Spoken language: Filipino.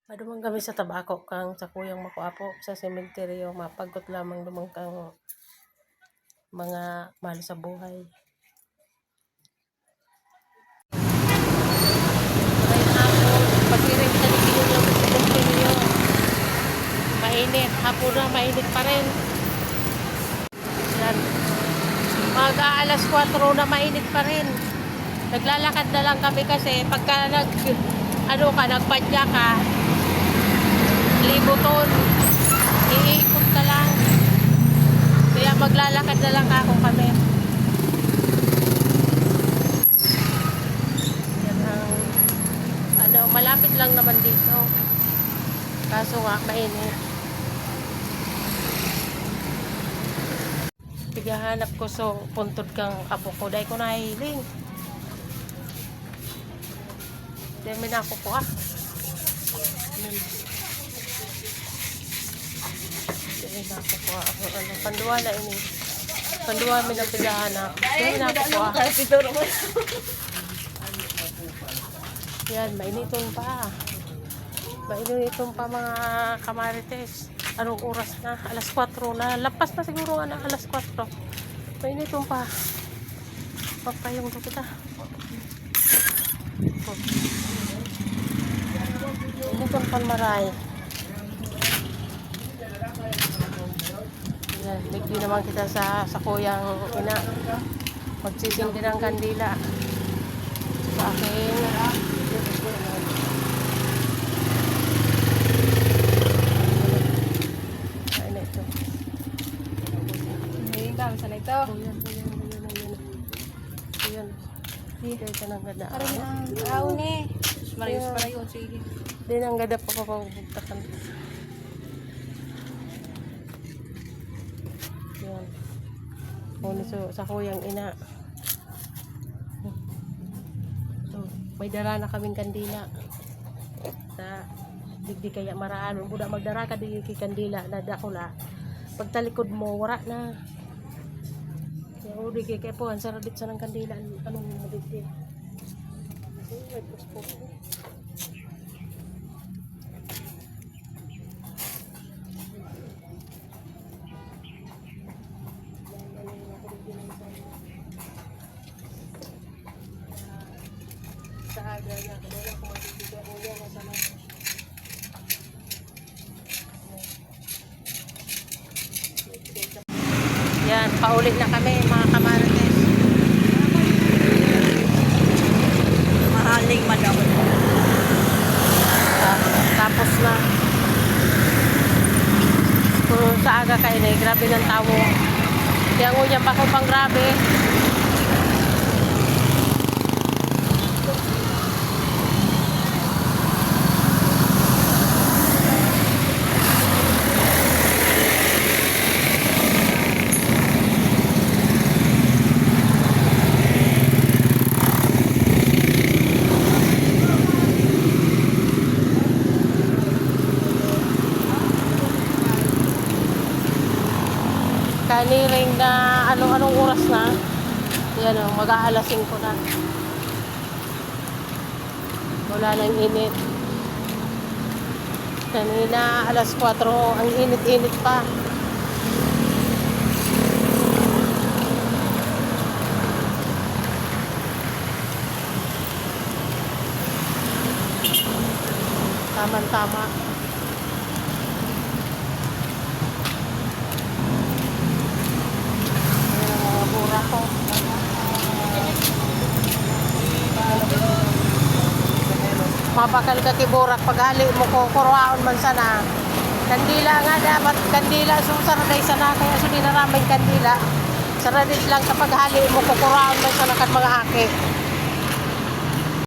Madumang kami sa tabako kang sa kuyang makuapo sa sementeryo mapagkot lamang dumang kang mga mahal sa buhay. Ngayon hapon, pag-iring sa likiyon lang sa sementeryo. Mainit, hapon na mainit pa rin. Yan. Mga alas 4 na mainit pa rin. Naglalakad na lang kami kasi pagka nagpadya ka, libuton, iikot ka lang. Kaya maglalakad na lang ako kami. Yan ang, malapit lang naman dito. Kaso nga, mainit. Tigahanap ko so puntod kang kabuko. Dahil ko nahiling. Dahil may nako ko Dahil nako ko panduwa na ini. Panduwa may napigahanap. Dahil nako ko Yan, mainiton pa. Mainiton pa mga kamarites. Anong oras na? Alas 4 na. Lapas na siguro nga na alas 4. Mainiton pa. Papayong to kita. Mainiton pa maray. Yan, ligdi naman kita sa kuyang ina. Magsising din ang kandila. Sa akin. Sana ito. Ayan. Hindi ka nang gada. Parang ang raon eh. Marayos para yun. Sige. Hindi nang gada pa papabugtakan. Ayan. Muna sa kuyang ina. May dara na kaming kandila. Sa digdi kaya maraan. Buda magdara ka digdi kandila na dakula. Pagtalikod mo, wala na. Yung udi kay po, ang saradit sa ng kandila. Anong madigdi? May puspo. Sa aga na, kadala ko matibigay ko yan. Masama. Yan, paulit na kami mga kamarites. Mahaling madam. Tapos na. Puro sa aga kayo na, grabe ng tao. Kaya ngunya pa ko pang grabe. Kaniring na anong oras na. Yan o, mag-aalas 5 na. Wala nang init. Kanina alas 4, ang init-init pa. Tama-tama. Mapakal ka kiburak paghali mo ko kurwaon man sana. Kandila nga dapat kandila so saraday sana kaya so dinaramay kandila. Saradit lang kapag hali mo ko kurwaon man sana kan mga aki.